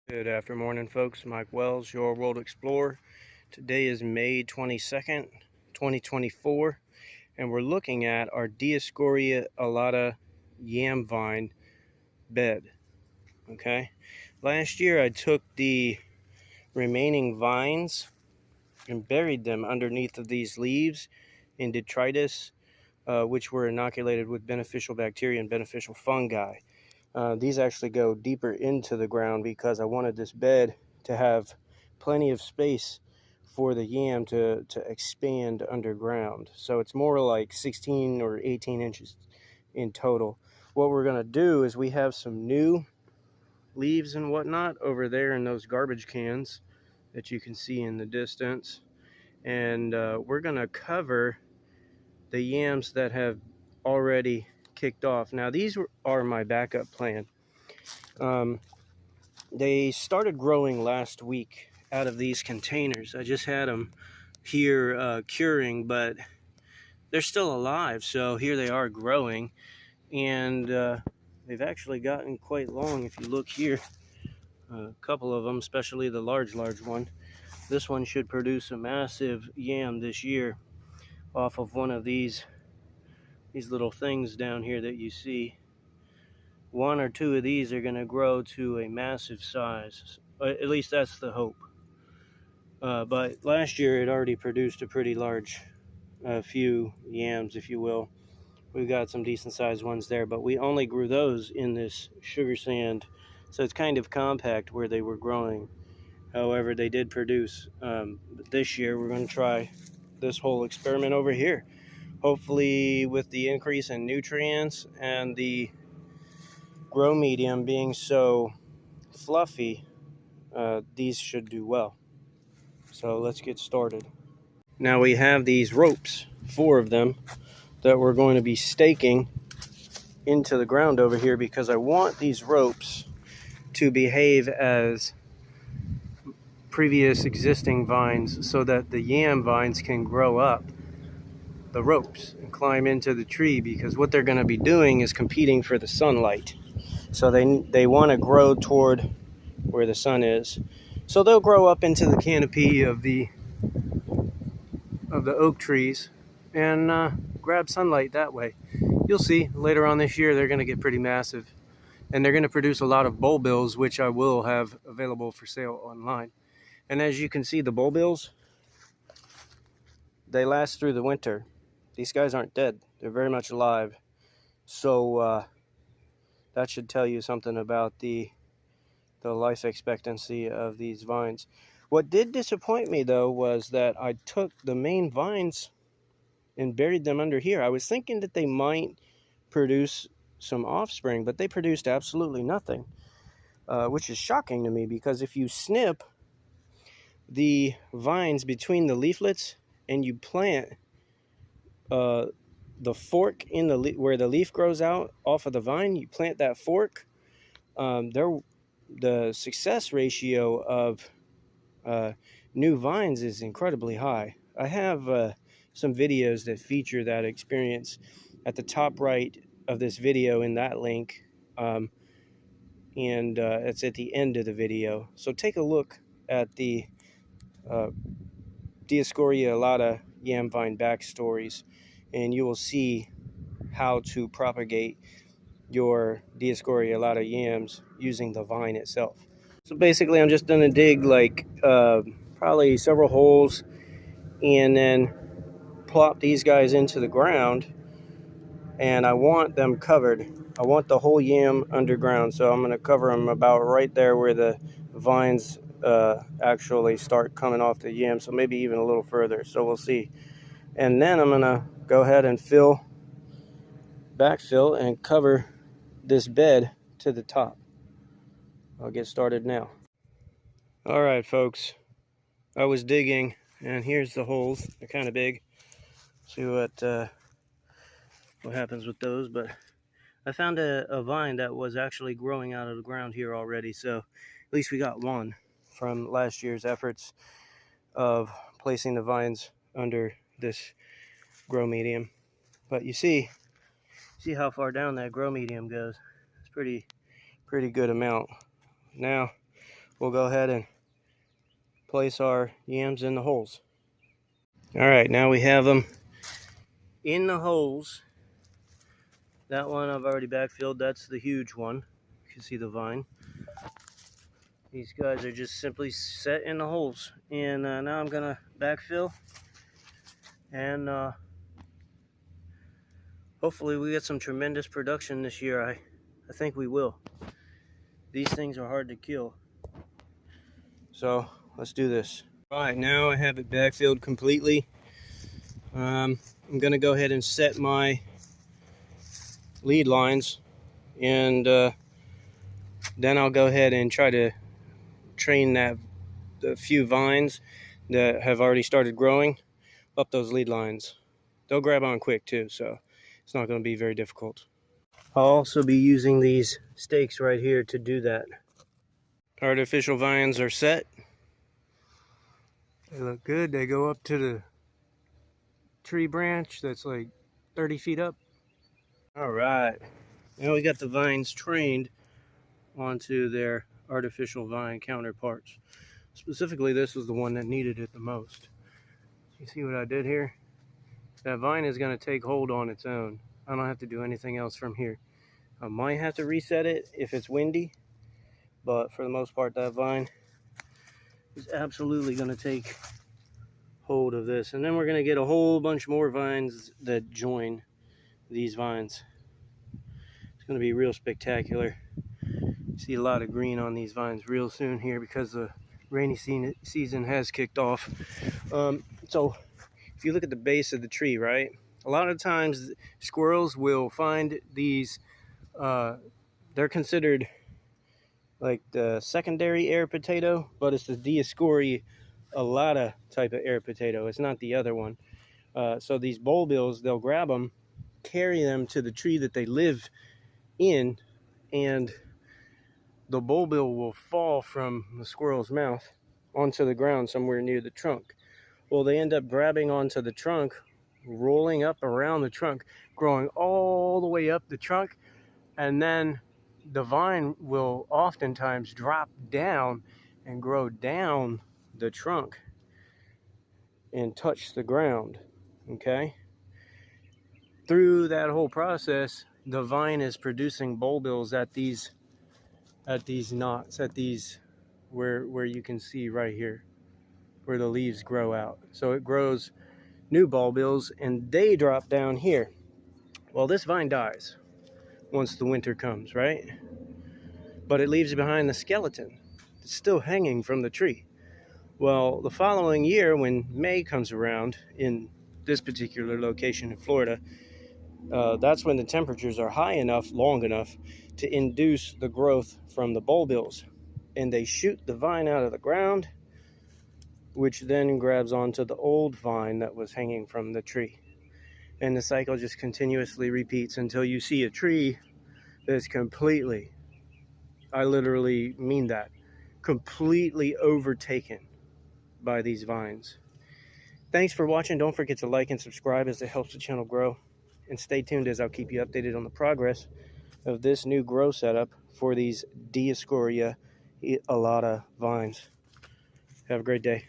Good afternoon, folks. Mike Wells, your World Explorer. Today is May 22nd, 2024, and we're looking at our Dioscorea alata yam vine bed. Okay, last year I took the remaining vines and buried them underneath of these leaves in detritus, which were inoculated with beneficial bacteria and beneficial fungi. These actually go deeper into the ground because I wanted this bed to have plenty of space for the yam to expand underground. So it's more like 16 or 18 inches in total. What we're going to do is we have some new leaves and whatnot over there in those garbage cans that you can see in the distance. And we're going to cover the yams that have already kicked off. Now these are my backup plan. They started growing last week out of these containers. I just had them here curing, but they're still alive. So here they are growing, and they've actually gotten quite long. If you look here, a couple of them, especially the large one. This one should produce a massive yam this year off of one of these little things down here that you see. One or two of these are going to grow to a massive size. At least that's the hope. But last year it already produced a pretty large few yams, if you will. We've got some decent sized ones there, but we only grew those in this sugar sand. So it's kind of compact where they were growing. However, they did produce. But this year we're going to try this whole experiment over here. Hopefully with the increase in nutrients and the grow medium being so fluffy, these should do well. So let's get started. Now we have these ropes, 4 of them, that we're going to be staking into the ground over here because I want these ropes to behave as previous existing vines so that the yam vines can grow up the ropes and climb into the tree, because what they're going to be doing is competing for the sunlight. So they want to grow toward where the sun is. So they'll grow up into the canopy of the oak trees and grab sunlight that way. You'll see later on this year they're going to get pretty massive, and they're going to produce a lot of bulbils, which I will have available for sale online. And as you can see, the bulbils, they last through the winter. These guys aren't dead. They're very much alive. So that should tell you something about the life expectancy of these vines. What did disappoint me, though, was that I took the main vines and buried them under here. I was thinking that they might produce some offspring, but they produced absolutely nothing, which is shocking to me, because if you snip the vines between the leaflets and you plant the fork in the where the leaf grows out off of the vine, you plant that fork, the success ratio of new vines is incredibly high. I have some videos that feature that experience at the top right of this video in that link, and it's at the end of the video. So take a look at the Dioscorea alata yam vine backstories, and you will see how to propagate your Dioscorea alata yams using the vine itself. So basically I'm just going to dig like probably several holes and then plop these guys into the ground, and I want them covered. I want the whole yam underground, so I'm going to cover them about right there where the vines actually start coming off the yam, so maybe even a little further, so we'll see. And then I'm going to go ahead and backfill and cover this bed to the top. I'll get started now. All right, folks, I was digging, and here's the holes. They're kind of big. See what happens with those, but I found a vine that was actually growing out of the ground here already, so at least we got one from last year's efforts of placing the vines under this grow medium. But you see how far down that grow medium goes. It's pretty good amount. Now we'll go ahead and place our yams in the holes. All right, now we have them in the holes. That one I've already backfilled. That's the huge one. You can see the vine. These guys are just simply set in the holes. And now I'm gonna backfill, and hopefully we get some tremendous production this year. I think we will. These things are hard to kill. So let's do this. All right, now I have it backfilled completely. I'm gonna go ahead and set my lead lines, and then I'll go ahead and try to train the few vines that have already started growing up those lead lines. They'll grab on quick too, so it's not going to be very difficult. I'll also be using these stakes right here to do that. Artificial vines are set. They look good. They go up to the tree branch that's like 30 feet up. All right, now we got the vines trained onto their artificial vine counterparts. Specifically, this was the one that needed it the most. You see what I did here? That vine is going to take hold on its own. I don't have to do anything else from here. I might have to reset it if it's windy, but for the most part, that vine is absolutely going to take hold of this. And then we're going to get a whole bunch more vines that join these vines. It's going to be real spectacular. See a lot of green on these vines real soon here because the rainy season has kicked off. So if you look at the base of the tree, right, a lot of times squirrels will find these, they're considered like the secondary air potato, but it's the Dioscorialata type of air potato. It's not the other one. So these bulbils, they'll grab them, carry them to the tree that they live in, and the bulbil will fall from the squirrel's mouth onto the ground somewhere near the trunk. Well, they end up grabbing onto the trunk, rolling up around the trunk, growing all the way up the trunk, and then the vine will oftentimes drop down and grow down the trunk and touch the ground, okay? Through that whole process, the vine is producing bulbils at these knots, at these where you can see right here where the leaves grow out. So it grows new bulbils and they drop down here. Well, this vine dies once the winter comes, right? But it leaves behind the skeleton. It's still hanging from the tree. Well, the following year when May comes around in this particular location in Florida, that's when the temperatures are high enough, long enough to induce the growth from the bulbils. And they shoot the vine out of the ground, which then grabs onto the old vine that was hanging from the tree. And the cycle just continuously repeats until you see a tree that's completely, I literally mean that, completely overtaken by these vines. Thanks for watching. Don't forget to like and subscribe as it helps the channel grow. And stay tuned as I'll keep you updated on the progress of this new grow setup for these Dioscorialata vines. Have a great day.